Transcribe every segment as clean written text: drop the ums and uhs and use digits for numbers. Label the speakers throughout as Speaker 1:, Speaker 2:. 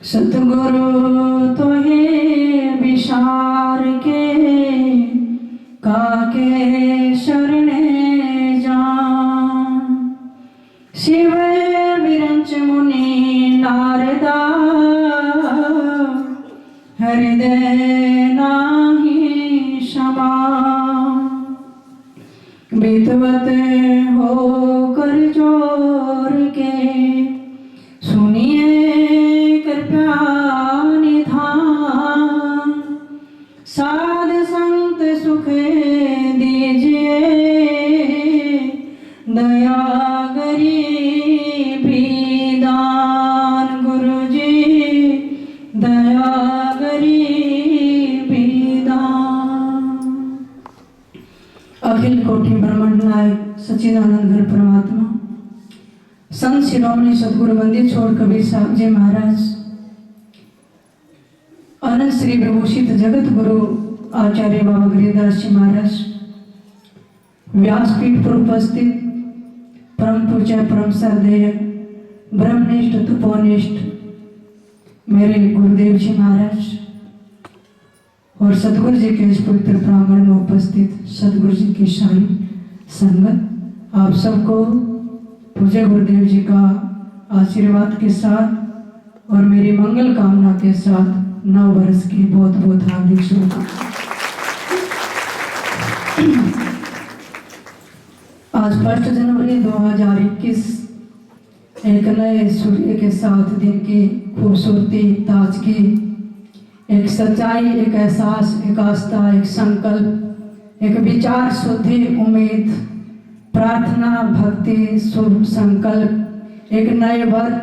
Speaker 1: सतगुरु तो है विशार के काके शरणे जान। शिव विरंच मुनि नारदा हृदय नाही क्षमा। विधवत होकर जोर के सुनिए कृपया निधान। साध संत सुख दीजिए दया गरीबी दान। गुरु जी दया गरीबी दान। अखिल कोटि ब्रह्मांड नायक सच्चिदानंद घन परमात्मा संत शिरोमणि सतगुरु वंदित छोड़ कबीर साहब जी महाराज, अनंत श्री विभूषित जगत गुरु आचार्य बाबा गिरिदास जी महाराज, व्यासपीठ पर उपस्थित परम पूज्य परम श्रद्धेय ब्रह्मनिष्ठ तपोनिष्ठ मेरे गुरुदेव जी महाराज और सतगुरु जी के इस पवित्र प्रांगण में उपस्थित सतगुरु जी की सारी संगत, आप सबको पूज्य गुरुदेव जी का आशीर्वाद के साथ और मेरी मंगल कामना के साथ 9 वर्ष की बहुत बहुत हार्दिक शुभकामनाएं। आज 1 जनवरी 2021 एक नए सूर्य के साथ दिन की खूबसूरती, ताजगी, एक सच्चाई, एक एहसास, एक आस्था, एक संकल्प, एक विचार शुद्धि, उम्मीद, प्रार्थना, भक्ति, शुभ संकल्प, एक नए व्रत,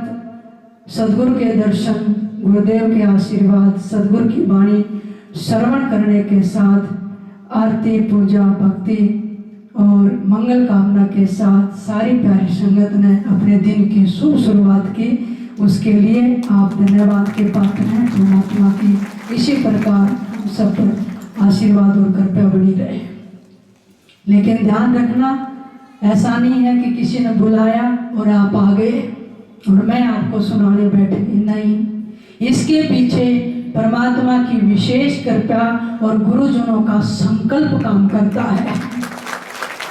Speaker 1: सदगुरु के दर्शन, गुरुदेव के आशीर्वाद, सदगुरु की वाणी श्रवण करने के साथ आरती, पूजा, भक्ति और मंगल कामना के साथ सारी प्यारी संगत ने अपने दिन की शुभ शुरुआत की। उसके लिए आप धन्यवाद के पात्र हैं। परमात्मा की इसी प्रकार हम सब पर आशीर्वाद और कृपा बनी रहे। लेकिन ध्यान रखना, ऐसा नहीं है कि किसी ने बुलाया और आप आ गए और मैं आपको सुनाने बैठ गई, नहीं। इसके पीछे परमात्मा की विशेष कृपा और गुरुजनों का संकल्प काम करता है।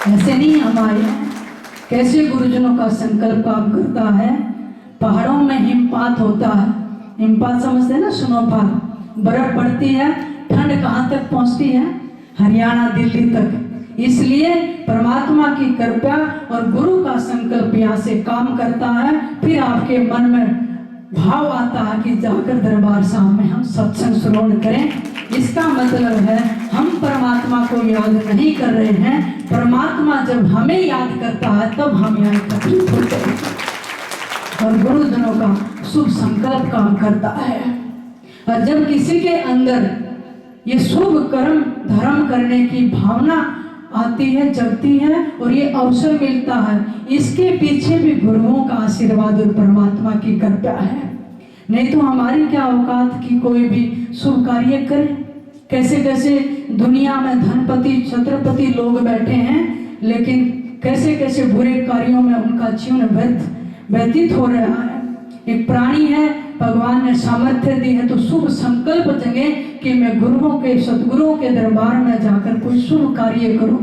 Speaker 1: ऐसे नहीं हम आए। कैसे गुरुजनों का संकल्प काम करता है? पहाड़ों में हिमपात होता है। हिमपात समझते हैं ना, स्नोफॉल, बर्फ पड़ती है। ठंड कहाँ तक पहुँचती है? हरियाणा, दिल्ली तक। इसलिए परमात्मा की कृपा और गुरु का संकल्प यहाँ से काम करता है। फिर आपके मन में भाव आता है कि जाकर दरबार साहब में हम सत्संग श्रवण करें। इसका मतलब है हम परमात्मा को याद नहीं कर रहे हैं। परमात्मा जब हमें याद करता है तब हम यहाँ एकत्रित होते हैं और गुरुजनों का शुभ संकल्प काम करता है। और जब किसी के अंदर ये शुभ कर्म धर्म करने की भावना आती है, जगती है और ये अवसर मिलता है, इसके पीछे भी गुरुओं का आशीर्वाद और परमात्मा की कृपा है। नहीं तो हमारी क्या औकात कि कोई भी शुभ कार्य करे। कैसे कैसे दुनिया में धनपति छत्रपति लोग बैठे हैं, लेकिन कैसे कैसे बुरे कार्यों में उनका जीवन व्यतीत हो रहा है। एक प्राणी है, भगवान ने सामर्थ्य दी है तो शुभ संकल्प जगे कि मैं गुरुओं के, सतगुरुओं के दरबार में जाकर कोई शुभ कार्य करूं।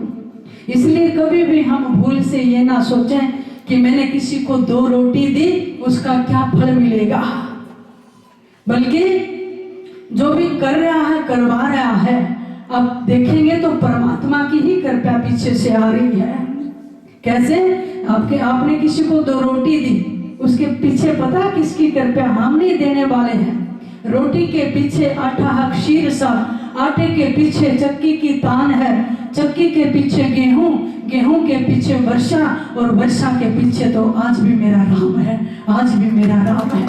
Speaker 1: इसलिए कभी भी हम भूल से ये ना सोचें कि मैंने किसी को 2 रोटी दी उसका क्या फल मिलेगा, बल्कि जो भी कर रहा है, करवा रहा है, अब देखेंगे तो परमात्मा की ही कृपा पीछे से आ रही है। कैसे? आपने किसी को 2 रोटी दी, उसके पीछे पता किसकी कृपा? हम नहीं देने वाले हैं। रोटी के पीछे आटा है, क्षीर सा, आटे के पीछे चक्की की तान है, चक्की के पीछे गेहूं, गेहूं के पीछे वर्षा और वर्षा के पीछे तो आज भी मेरा राम है, आज भी मेरा राम है।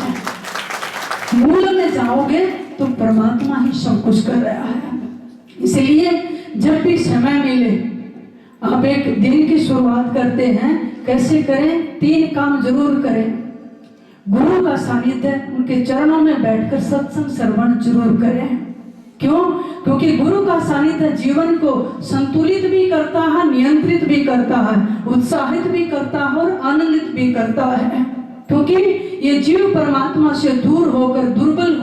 Speaker 1: मूल में जाओगे तो परमात्मा ही सब कुछ कर रहा है। इसलिए जब भी समय मिले आप एक दिन की शुरुआत करते हैं, कैसे करें? 3 काम जरूर करें। गुरु का सानिध्य, उनके चरणों में बैठकर सत्संग श्रवण जरूर करें। क्यों? क्योंकि गुरु का सानिध्य जीवन को संतुलित भी करता है, नियंत्रित भी करता है, उत्साहित भी करता है और आनंदित भी करता है। क्योंकि ये जीव परमात्मा से दूर होकर, दुर्बल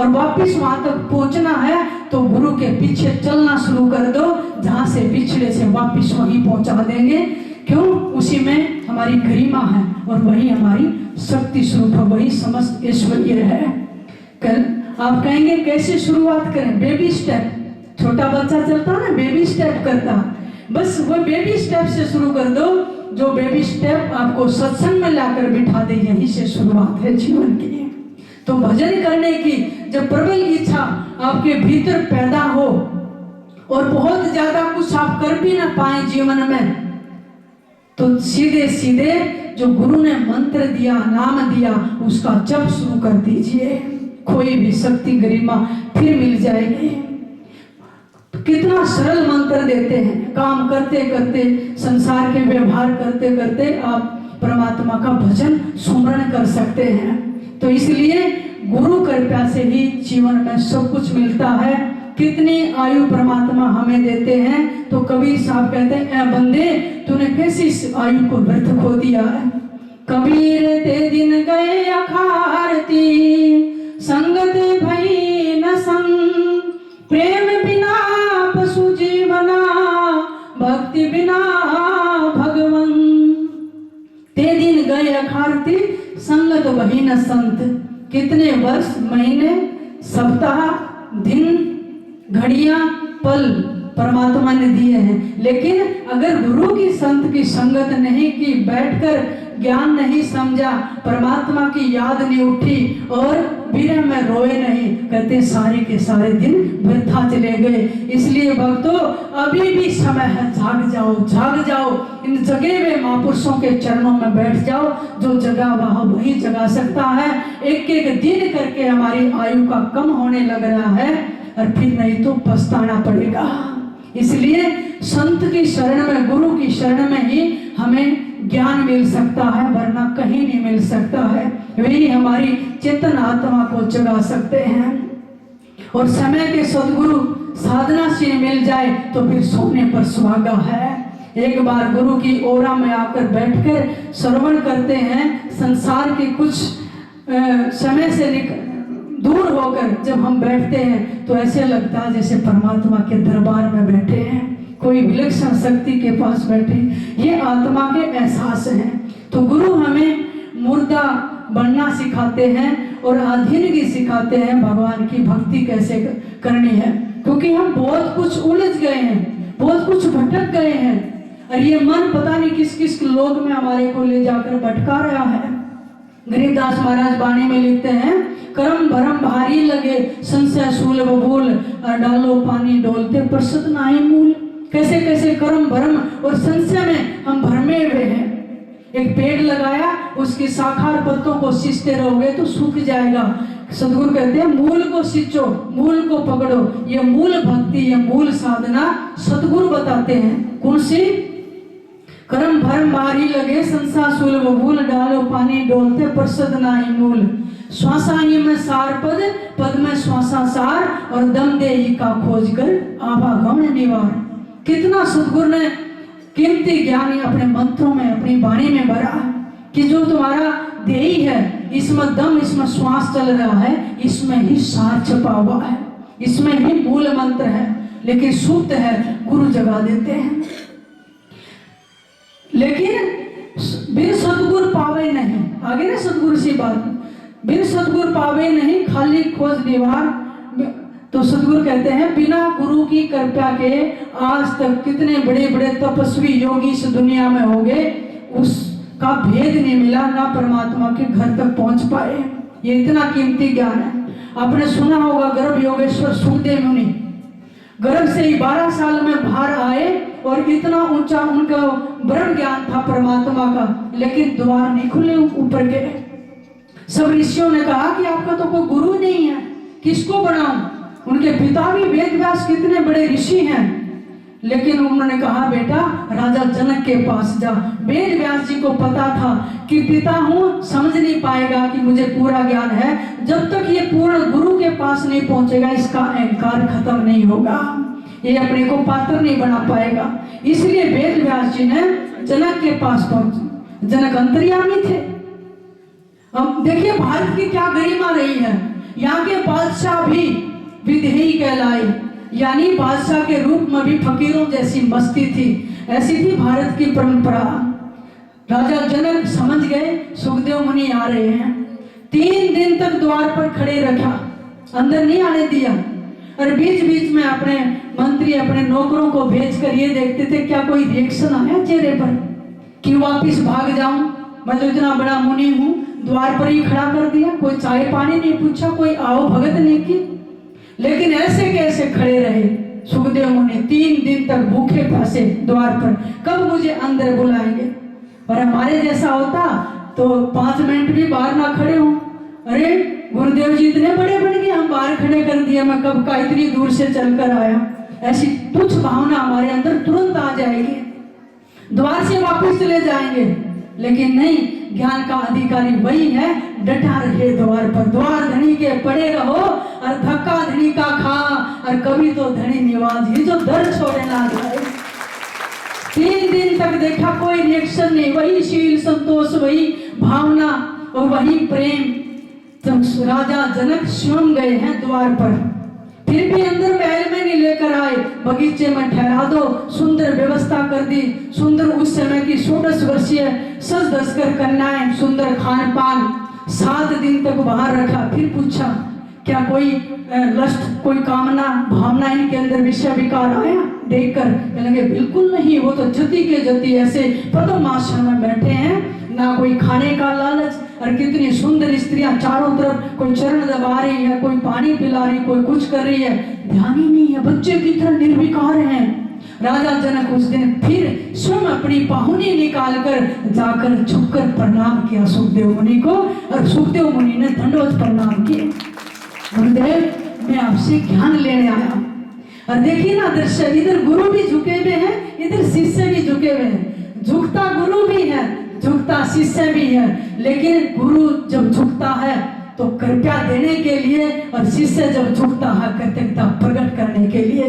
Speaker 1: और वापस वहां तक पहुंचना है तो गुरु के पीछे चलना शुरू कर दो, जहां से पिछड़े से वापस वहीं पहुंचा देंगे। क्यों? उसी में हमारी गरिमा है और वही हमारी शक्ति स्वरूप है, वही समस्त ऐश्वर्य है। कल आप कहेंगे कैसे शुरुआत करें? Baby step. छोटा बच्चा चलता है ना, बेबी स्टेप करता, बस वो बेबी स्टेप से शुरू कर दो, जो बेबी स्टेप आपको सत्संग में लाकर बिठा दे। यहीं से शुरुआत है जीवन की। तो भजन करने की जब प्रबल इच्छा आपके भीतर पैदा हो और बहुत ज्यादा कुछ आप कर भी ना पाए जीवन में, तो सीधे सीधे जो गुरु ने मंत्र दिया, नाम दिया, उसका जप शुरू कर दीजिए। कोई भी शक्ति गरिमा फिर मिल जाएगी। कितना सरल मंत्र देते हैं। काम करते करते, संसार के व्यवहार करते करते आप परमात्मा का भजन सुमरण कर सकते हैं। तो इसलिए गुरु कृपा से ही जीवन में सब कुछ मिलता है। कितनी आयु परमात्मा हमें देते हैं। तो कबीर साहब कहते हैं, ऐ बंदे तूने कैसी इस आयु को व्यर्थ खो दिया है। कबीर ते दिन गए अखारती, संगत भई न संग, प्रेम बिना पशु जीवना, भक्ति बिना भगवन। ते दिन गए अखारती, संगत भई न संत। कितने वर्ष, महीने, सप्ताह, दिन, घड़ियां, पल परमात्मा ने दिए हैं, लेकिन अगर गुरु की संत की संगत नहीं की, बैठकर ज्ञान नहीं समझा, परमात्मा की याद नहीं उठी और विरह में रोए नहीं, कहते सारे के सारे दिन व्यर्था चले गए। इसलिए भक्तों अभी भी समय है, जाग जाओ, जाग जाओ। इन जगे हुए महापुरुषों के चरणों में बैठ जाओ। जो जगा वह वही जगा सकता है। एक एक दिन करके हमारी आयु का कम होने लग रहा है और फिर नहीं तो पछताना पड़ेगा। इसलिए संत की शरण में, गुरु की शरण में ही हमें ज्ञान मिल सकता है, वरना कहीं नहीं मिल सकता है। वही हमारी चेतन आत्मा को जगा सकते हैं। और समय के सदगुरु साधना से मिल जाए तो फिर सोने पर सुहागा है। एक बार गुरु की ओरा में आकर बैठकर श्रवण करते हैं, संसार के कुछ समय से दूर होकर जब हम बैठते हैं तो ऐसे लगता है जैसे परमात्मा के दरबार में बैठे हैं, कोई विलक्षण शक्ति के पास बैठे। ये आत्मा के एहसास हैं। तो गुरु हमें मुर्दा बनना सिखाते हैं और अधीनगी सिखाते हैं, भगवान की भक्ति कैसे करनी है। क्योंकि हम बहुत कुछ उलझ गए हैं, बहुत कुछ भटक गए हैं और ये मन पता नहीं किस किस लोग में हमारे को ले जाकर भटका रहा है। गरीबदास महाराज बाणी में लिखते हैं, करम भरम भारी लगे, संशय सूल बबूल, डालो पानी डोलते प्रसद नाई मूल। कैसे कैसे कर्म भरम और संशय में हम भरमे हुए हैं। एक पेड़ लगाया, उसकी शाखा और पत्तों को सींचते रहोगे तो सूख जाएगा। सदगुरु कहते हैं मूल को सींचो, मूल को पकड़ो। ये मूल भक्ति, ये मूल साधना सदगुरु बताते हैं। कौन सी? कर्म भरम भारी लगे, संसार सूल बबूल, डालो पानी डोलते प्रसद नाई मूल। श्वासाई में सार पद, पद में श्वासा सार, और दम देही का खोज कर आवागमन निवार। कितना सदगुरु ने कीमती ज्ञान अपने मंत्रों में, अपनी वाणी में भरा कि जो तुम्हारा देही है, इसमें दम, इसमें श्वास चल रहा है, इसमें ही सार छपा हुआ है, इसमें ही मूल मंत्र है। लेकिन सुप्त है, गुरु जगा देते हैं। लेकिन बिन सदगुरु पावे नहीं, आगे ना सदगुरु से बात, बिन सदगुरु पावे नहीं, खाली खोज निवार। तो सदगुरु कहते हैं बिना गुरु की कृपा के आज तक कितने बड़े बड़े तपस्वी योगी इस दुनिया में हो गए, उसका भेद नहीं मिला, ना परमात्मा के घर तक पहुंच पाए। ये इतना कीमती ज्ञान है। आपने सुना होगा गर्भ योगेश्वर सुखदेव मुनि गर्भ से ही 12 साल में बाहर आए और इतना ऊंचा उनका ब्रह्म ज्ञान था परमात्मा का, लेकिन द्वार नहीं खुले ऊपर के। सब ऋषियों ने कहा कि आपका तो कोई गुरु नहीं है, किसको बनाऊं? उनके पिता भी वेद व्यास कितने बड़े ऋषि हैं, लेकिन उन्होंने कहा बेटा राजा जनक के पास जा। वेद व्यास जी को पता था कि पिता हूं, समझ नहीं पाएगा कि मुझे पूरा ज्ञान है। जब तक ये पूर्ण गुरु के पास नहीं पहुंचेगा, इसका अहंकार खत्म नहीं होगा, ये अपने को पात्र नहीं बना पाएगा। इसलिए वेद व्यास जी ने जनक के पास पहुंचे। जनक अंतर्यामी थे। अब देखिए भारत की क्या गरिमा रही है। यहाँ के बादशाह भी विदेही कहलाए, यानी बादशाह के रूप में भी फकीरों जैसी मस्ती थी। ऐसी थी भारत की परंपरा। राजा जनक समझ गए सुखदेव मुनि आ रहे हैं। 3 दिन तक द्वार पर खड़े रखा, अंदर नहीं आने दिया। और बीच बीच में अपने मंत्री अपने नौकरों को भेजकर ये देखते थे क्या कोई रिएक्शन आया चेहरे पर, कि वापिस भाग जाऊं, मैं तो इतना बड़ा मुनि हूं, द्वार पर ही खड़ा कर दिया, कोई चाय पानी नहीं पूछा, कोई आओ भगत नहीं की। लेकिन ऐसे कैसे खड़े रहे सुखदेव मुनि 3 दिन तक भूखे प्यासे द्वार पर, कब मुझे अंदर बुलाएंगे। और हमारे जैसा होता तो 5 मिनट भी बाहर ना खड़े हो, अरे गुरुदेव जी इतने बड़े बन गए, हम बाहर खड़े कर दिए, मैं कब का इतनी दूर से चलकर आया। ऐसी तुच्छ भावना हमारे अंदर तुरंत आ जाएगी, द्वार से वापस चले जाएंगे। लेकिन नहीं, ज्ञान का अधिकारी वही है, डटा रहे द्वार पर, द्वार धनी के पड़े रहो और धक्का धनी का खा, और कभी तो धनी निवाज ही जो दर छोड़े ना जाए। 3 दिन तक देखा कोई रिएक्शन नहीं, वही शील संतोष, वही भावना और वही प्रेम। तब राजा जनक स्वयं गए हैं द्वार पर, फिर भी अंदर महल में नहीं लेकर आए, बगीचे में ठहरा दो, सुंदर व्यवस्था कर दी। सुंदर उस समय की 16 वर्षीय सज धज कर कन्याएं, सुंदर खान पान, 7 दिन तक बाहर रखा। फिर पूछा क्या कोई लस्ट, कोई कामना भावना इनके अंदर विषय विकार आया। देखकर लगे बिल्कुल नहीं, वो तो जति के जति ऐसे पद्म आसन में बैठे हैं, ना कोई खाने का लालच। और कितनी सुंदर स्त्रियां चारों तरफ, कोई चरण दबा रही है, कोई पानी पिला रही, कोई कुछ कर रही है, ध्यान ही नहीं है, बच्चे की तरह निर्विकार हैं। राजा जनक उस दिन फिर स्वयं अपनी पाहुनी निकालकर जाकर झुककर प्रणाम किया सुखदेव मुनि को, और सुखदेव मुनि ने दंडवत प्रणाम किए। गुरुदेव मैं आपसे ज्ञान लेने आया। और देखिए ना दृश्य, इधर गुरु भी झुके हुए हैं, इधर शिष्य भी झुके हुए हैं। झुकता गुरु भी है, झुकता शिष्य भी है। लेकिन गुरु जब झुकता है तो कृपया देने के लिए, और शिष्य जब झुकता है कृतज्ञता प्रकट करने के लिए।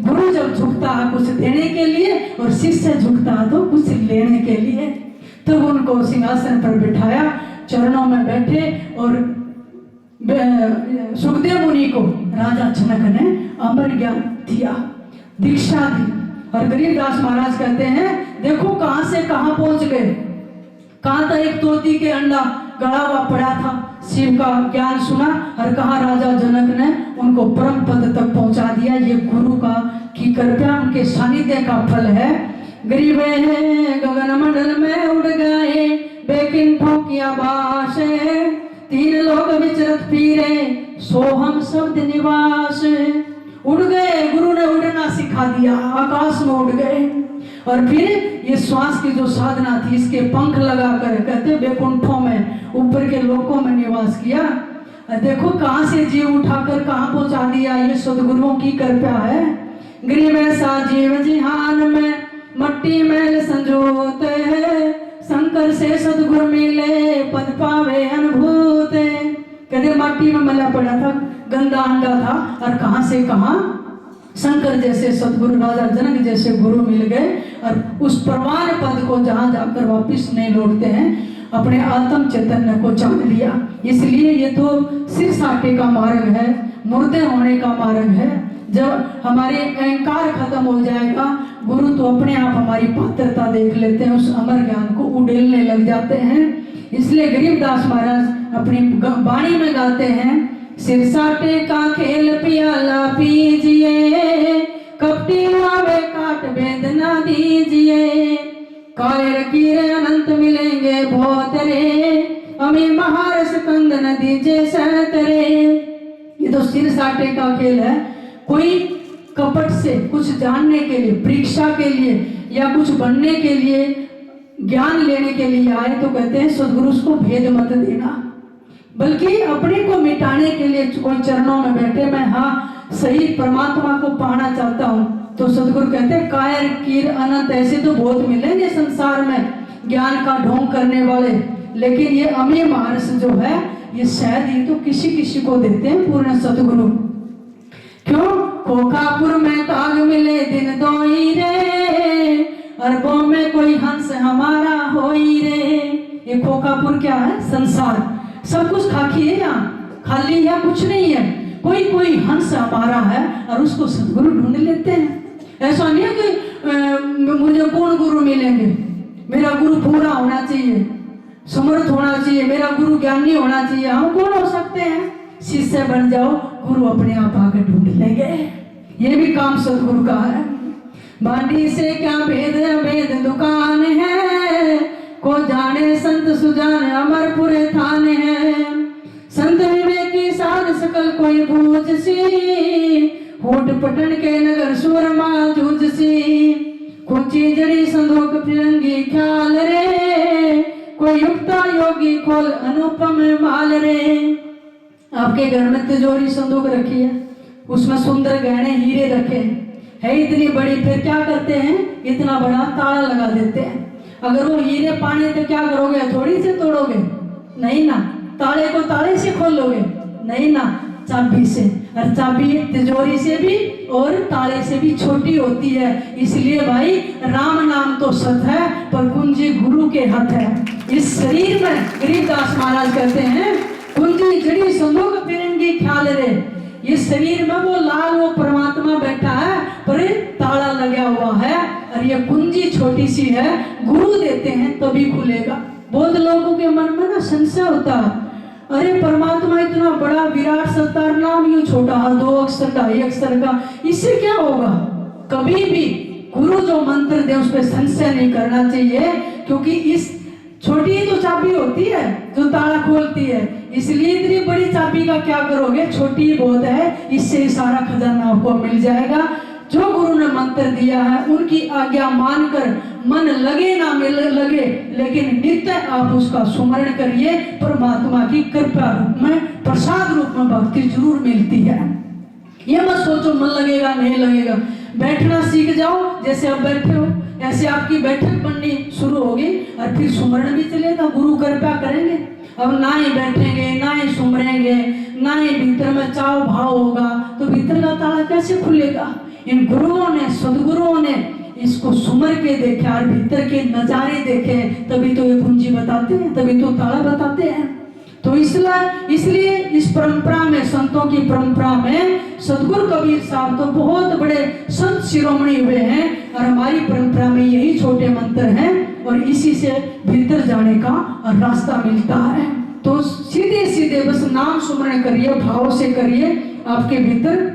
Speaker 1: गुरु जब झुकता है कुछ देने के लिए, और शिष्य झुकता है तो कुछ लेने के लिए। तो उनको सिंहासन पर बिठाया, चरणों में बैठे, और सुखदेव मुनि को राजा जनक ने अमर ज्ञान दिया, दीक्षा दी। और गरीबदास महाराज कहते हैं देखो कहां से कहां पहुंच गए। कहां था एक तोती के अंडा गड़ा हुआ पड़ा था, शिव का ज्ञान सुना, और कहा राजा जनक ने उनको परम पद तक पहुंचा दिया। ये गुरु का की कृपा, उनके सानिध्य का फल है। गरीब है गगन मंडल में उड़ गए, बेकिंठों की आवास, 3 लोग विचरत फिरे, सोहम शब्द निवास। उड़ गए, गुरु ने उड़ना सिखा दिया, आकाश में उड़ गए। और फिर ये श्वास की जो साधना थी, इसके पंख लगाकर कहते बैकुंठों में, ऊपर के लोकों में निवास किया। देखो कहां से जीव उठाकर कहां पहुंचा दिया, ये सदगुरुओं की कृपा है। गरीब ऐसा जीव जिहान में मट्टी में संजोत, शंकर से सदगुरु मिले पद पावे अनुभूत। कहते माटी में मला पड़ा था, गंदा अंडा था, और कहां से कहां शंकर जैसे सदगुरु, राजा जनक जैसे गुरु मिल गए। और उस परवान पद को जहां जाकर वापिस नहीं लौटते हैं, अपने आत्म चैतन्य को जान लिया। इसलिए ये तो सिर साटे का मार्ग है, मुर्दे होने का मार्ग है। जब हमारे अहंकार खत्म हो जाएगा, गुरु तो अपने आप हमारी पात्रता देख लेते हैं, उस अमर ज्ञान को उड़ेलने लग जाते हैं। इसलिए गरीबदास महाराज अपनी वाणी में गाते हैं, सिर साटे का खेल पियाला पीजिए, कपटी लावे काट वेदना दीजिए, कायर कीरे अनंत मिलेंगे बहुत रे, अमी महारस कंद नदी जैसा तरे। ये तो सिर साटे का खेल है। कोई कपट से कुछ जानने के लिए, परीक्षा के लिए, या कुछ बनने के लिए, ज्ञान लेने के लिए आए तो कहते हैं सदगुरु को भेद मत देना, बल्कि अपने को मिटाने के लिए कोई चरणों में बैठे, मैं हाँ सही परमात्मा को पाना चाहता हूँ, तो सदगुरु कहते हैं कायर कीर अनंत ऐसे तो बहुत मिलेंगे संसार में ज्ञान का ढोंग करने वाले, लेकिन ये अमीय महारस जो है ये शायद ये तो किसी किसी को देते हैं पूर्ण सदगुरु। क्यों? खोखापुर में ताग मिले दिन दोई रे, अरबों में कोई हंस हमारा होई रे। ये खोखापुर क्या है? संसार। सब कुछ खाकी है यहाँ, खाली है, कुछ नहीं है। कोई कोई हंस हमारा है और उसको सदगुरु ढूंढ लेते हैं। ऐसा नहीं है कि मुझे कौन गुरु मिलेंगे, मेरा गुरु पूरा होना चाहिए, समर्थ होना चाहिए, मेरा गुरु ज्ञानी होना चाहिए। हम कौन हो सकते हैं? शिष्य बन जाओ, गुरु अपने आप आकर ढूंढ लेंगे। ये भी काम सदगुरु का है। बांडी से क्या भेद भेद दुकान है, को जाने संत सुजान अमरपुर थान है। संत विवेकी साध सकल कोई बूझ सी, होठ पटन के नगर सूरमा जूझ सी। कुची जड़ी संदोक फिरंगी ख्याल रे, कोई युक्ता योगी खोल अनुपम माल रे। आपके घर में तिजोरी संदूक रखी है, उसमें सुंदर गहने हीरे रखे है इतनी बड़ी, फिर क्या करते हैं? इतना बड़ा ताला लगा देते हैं। अगर वो हीरे पाने तो क्या करोगे? थोड़ी से तोड़ोगे? नहीं ना। ताले को ताले से खोल लोगे? नहीं ना, चाबी से। और चाबी तिजोरी से भी और ताले से भी छोटी होती है। इसलिए भाई राम नाम तो सत है, पर कुंजी गुरु के हाथ है। इस शरीर में गरीबदास महाराज कहते हैं, कुंजी जड़ी संदूक फिरंगी ख्याल रे। ये शरीर में वो लाल वो परमात्मा बैठा है, पर ताला लगा हुआ है और ये कुंजी छोटी सी है। गुरु देते हैं तभी खुलेगा। बहुत लोगों के मन में ना संशय होता है, अरे परमात्मा इतना बड़ा विराट सत्तार, नाम यूं छोटा, 2 अक्षर का 1 अक्षर का, इससे क्या होगा? कभी भी गुरु जो मंत्र दे उस पर संशय नहीं करना चाहिए, क्योंकि इस छोटी ही तो चाबी होती है जो ताला खोलती है। इसलिए इतनी बड़ी चाबी का क्या करोगे? छोटी ही बहुत है, इससे ही सारा खजाना आपको मिल जाएगा। जो गुरु ने मंत्र दिया है उनकी आज्ञा मानकर मन लगे ना मिल लगे, लेकिन नित्य आप उसका सुमरण करिए। परमात्मा की कृपा रूप में, प्रसाद रूप में भक्ति जरूर मिलती है। ये मत सोचो मन लगेगा नहीं लगेगा। बैठना सीख जाओ, जैसे अब बैठे हो ऐसे आपकी बैठक बननी शुरू होगी और फिर सुमरण भी चलेगा, गुरु कृपा करेंगे। अब ना ही बैठेंगे, ना ही सुमरेंगे, ना ही भीतर में चाव भाव होगा, तो भीतर का ताला कैसे खुलेगा? इन गुरुओं ने, सदगुरुओं ने इसको सुमर के देखे और भीतर के नजारे देखे, तभी तो ये कुंजी बताते हैं, तभी तो ताला बताते हैं। तो इसलिए इस परंपरा में, संतों की परंपरा में सदगुरु कबीर साहब तो बहुत बड़े संत शिरोमणि हुए हैं, और हमारी परंपरा में यही छोटे मंत्र हैं, और इसी से भीतर जाने का रास्ता मिलता है। तो सीधे सीधे बस नाम सुमरण करिए, भाव से करिए, आपके भीतर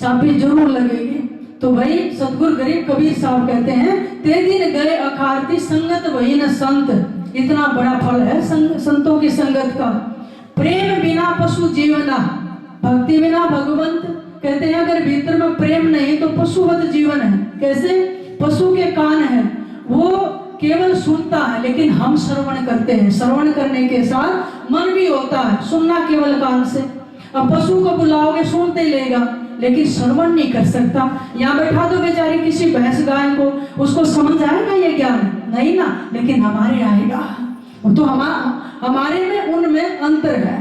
Speaker 1: चाबी जरूर लगेगी। तो भाई सदगुरु गरीब कबीर साहब कहते हैं, ते दिन गए अखारती संगत वही न संत। इतना बड़ा फल है संतों की संगत का। प्रेम बिना पशु जीवना, भक्ति बिना भगवंत। कहते हैं अगर भीतर में प्रेम नहीं तो पशुवत जीवन है। कैसे? पशु के कान है, वो केवल सुनता है, लेकिन हम श्रवण करते हैं। श्रवण करने के साथ मन भी होता है, सुनना केवल कान से। अब पशु को बुलाओगे सुनते ही लेगा, लेकिन श्रवण नहीं कर सकता। यहाँ बैठा दो बेचारी किसी भैंस गाय को, उसको समझ आएगा ये ज्ञान? नहीं ना, लेकिन हमारे आएगा। तो हमारे में उनमें अंतर है।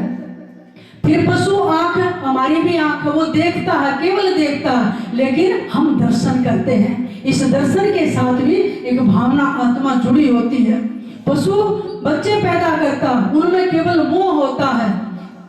Speaker 1: फिर पशु आंख, हमारी भी आंख, वो देखता है, केवल देखता है, लेकिन हम दर्शन करते हैं। इस दर्शन के साथ भी एक भावना, आत्मा जुड़ी होती है। पशु बच्चे पैदा करता, उनमें केवल मोह होता है,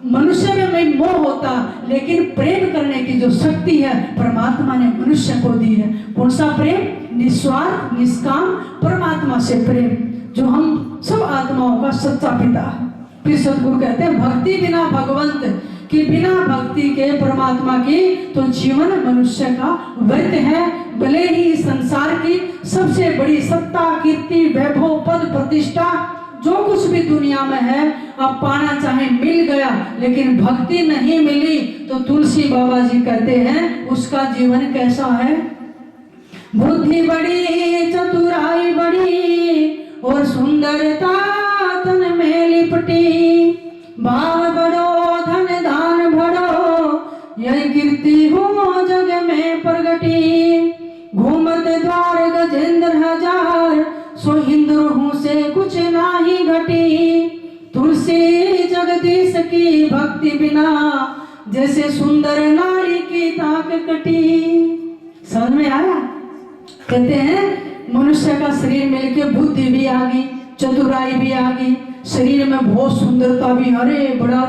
Speaker 1: मनुष्य में मोह होता, लेकिन प्रेम करने की जो शक्ति है परमात्मा ने मनुष्य को दी है। कौन सा प्रेम? निस्वार्थ, निष्काम, परमात्मा से प्रेम, जो हम सब आत्माओं का सच्चा पिता है। फिर सदगुरु कहते हैं, भक्ति बिना भगवंत, कि बिना भक्ति के परमात्मा की तो जीवन मनुष्य का व्यर्थ है। भले ही संसार की सबसे बड़ी सत्ता, कीर्ति, वैभव, पद, प्रतिष्ठा, जो कुछ भी दुनिया में है अब पाना चाहे मिल गया, लेकिन भक्ति नहीं मिली तो तुलसी बाबा जी कहते हैं उसका जीवन कैसा है? बुद्धि बड़ी, चतुराई बड़ी, और सुंदरता तन में लिपटी। भाव बड़ो, धन दान भरो, यही कीर्ति हो जग में प्रगटी। घूमत द्वार गजेंद्र हजार, सो इंद्र हूँ से कुछ नाही घटी। तुलसी जगदीश की भक्ति बिना, जैसे सुंदर नारी की ताक कटी। समझ में आया? कहते हैं मनुष्य का शरीर मिलके बुद्धि भी आ गई, चतुराई भी आ गई, शरीर में बहुत सुंदरता भी, अरे बड़ा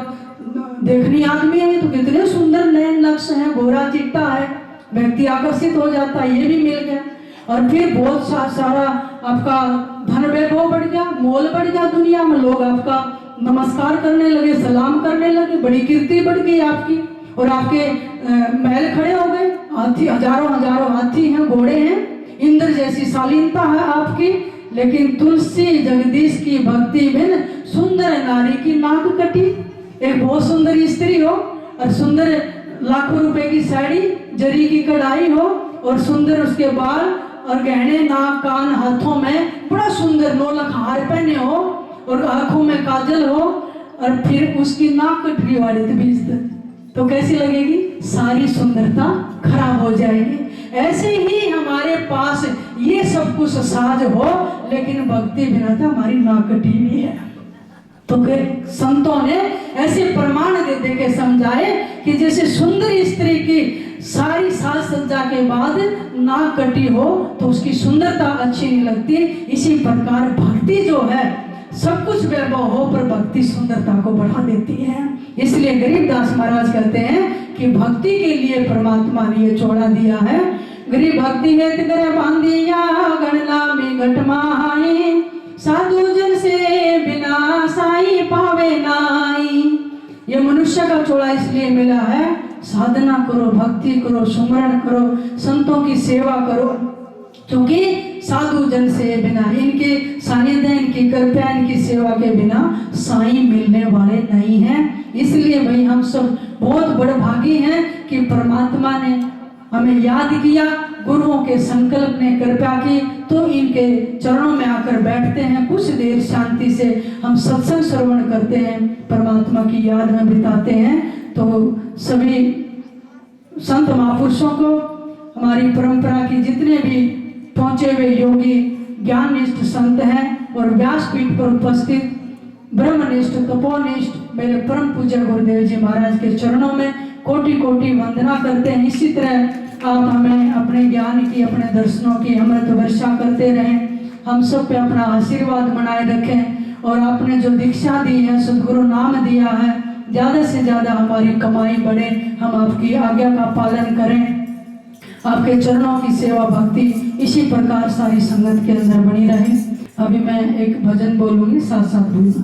Speaker 1: देखनी आदमी है तो कितने सुंदर नयन नक्श है, गोरा चिट्टा है, व्यक्ति आकर्षित हो जाता है, ये भी मिल गया। और फिर बहुत सारा आपका धन वैभव बढ़ गया, मोल बढ़ गया, दुनिया में लोग आपका नमस्कार करने लगे, सलाम करने लगे, बड़ी कीर्ति बढ़ गई आपकी, और आपके महल खड़े हो गए, हाथी हजारों हजारों हाथी हैं, घोड़े हैं, इंद्र जैसी शालीनता है आपकी। लेकिन तुलसी जगदीश की भक्ति बिन सुंदर नारी की नाक कटी। एक बहुत सुंदर स्त्री हो और सुंदर लाखों रुपए की साड़ी, जरी की कढ़ाई हो और सुंदर उसके बाल और गहने, नाक कान हाथों में बड़ा सुंदर 9 लाख हार पहने हो और आंखों में काजल हो, और फिर उसकी नाक कट गई वाले तो कैसी लगेगी? सारी सुंदरता खराब हो जाएगी। ऐसे ही हमारे पास ये सब कुछ साज हो लेकिन भक्ति बिना था हमारी नाक कटी हुई है। तो संतों ने ऐसे प्रमाण दे दे के समझाए कि जैसे सुंदर स्त्री की सारी साज सज्जा के बाद नाक कटी हो तो उसकी सुंदरता अच्छी नहीं लगती, इसी प्रकार भक्ति जो है सब कुछ वैभव हो पर भक्ति सुंदरता को बढ़ा देती है। इसलिए गरीबदास महाराज कहते हैं कि भक्ति के लिए परमात्मा ने ये चौड़ा दिया है। गरीब भक्ति हेत करे बांधिया गणना में घटमाई, साधु जन से बिना साई पावे नाई। ये मनुष्य का चौड़ा इसलिए मिला है, साधना करो, भक्ति करो, सुमरण करो, संतों की सेवा करो, क्योंकि साधु जन से बिना, इनके सानिध्य, इनकी कृपा, इनकी सेवा के बिना साईं मिलने वाले नहीं हैं। इसलिए भाई हम सब बहुत बड़े भागी हैं कि परमात्मा ने हमें याद किया, गुरुओं के संकल्प ने कृपा की, तो इनके चरणों में आकर बैठते हैं, कुछ देर शांति से हम सत्संग श्रवण करते हैं, परमात्मा की याद में बिताते हैं। तो सभी संत महापुरुषों को, हमारी परंपरा की जितने भी पहुंचे हुए योगी ज्ञाननिष्ठ संत हैं और व्यासपीठ पर उपस्थित ब्रह्मनिष्ठ तपोनिष्ठ मेरे परम पूज्य गुरुदेव जी महाराज के चरणों में कोटि कोटि वंदना करते हैं। इसी तरह आप हमें अपने ज्ञान की, अपने दर्शनों की अमृत वर्षा करते रहें, हम सब पे अपना आशीर्वाद बनाए रखें, और आपने जो दीक्षा दी है, सदगुरु नाम दिया है, ज़्यादा से ज़्यादा हमारी कमाई बढ़े, हम आपकी आज्ञा का पालन करें, आपके चरणों की सेवा भक्ति इसी प्रकार सारी संगत के अंदर बनी रहे। अभी मैं एक भजन बोलूंगी, साथ साथ बोलूंगा।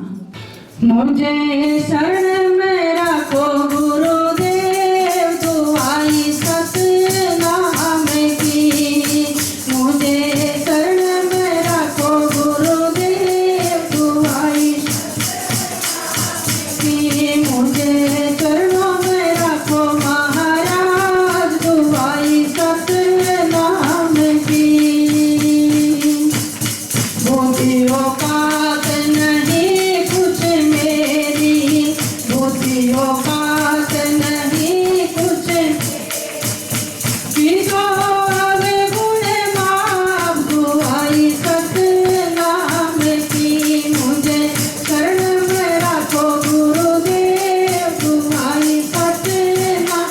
Speaker 1: मुझे शरण में रखो गुरुदेव, दुआई सतनाम की। मुझे शरण में रखो गुरुदेव, दुआई की। मुझे चरणों में रखो महाराज, दुआई सतनाम की। बुद्धि औकात नहीं कुछ मेरी, बुद्धि औकात नहीं कुछ, किसो गुण माप, दुआई सतनाम की। मुझे शरण में रखो गुरुदेव, दुआई सतनाम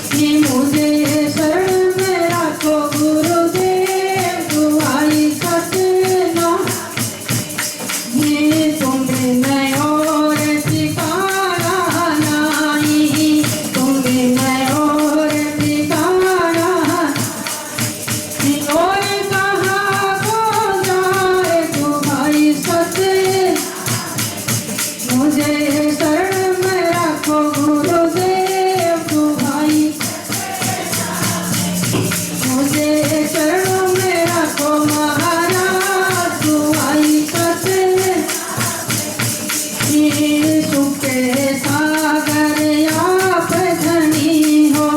Speaker 1: की। मुझे शरण में रखो गुरुदेव, दुआई सतनाम। ये तुम्हें मैं और ठिकाना नहीं, तुम्हें मैं और ठिकाना, और कहाँ को जाए तुम्हारी सत। मुझे शरण में रखो गुरुदेव, तुम्हारी, मुझे चरणों में रखो महाराज, तुम्हारी सत। ये सुख के सागर आप धनी हो,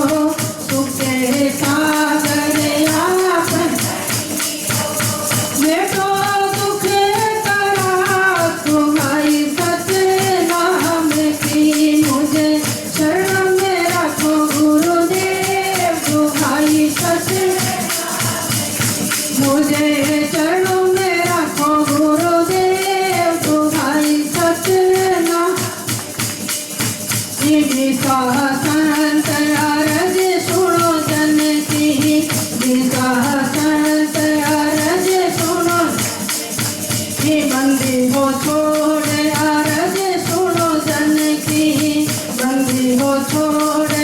Speaker 1: सुख के सागर आप, मैं तो दुख करा तुम्हारी सतनाम की। मुझे शरण में रखो गुरुदेव, तुम्हारी सत। मुझे चरणों में रखो गुरुदेव, तुम्हारी सतनाम। जिसका संत अरज सुनो जन की, जिसका संत अरज सुनो, ये बंदी को छोड़ अरज सुनो जन की,
Speaker 2: छोड़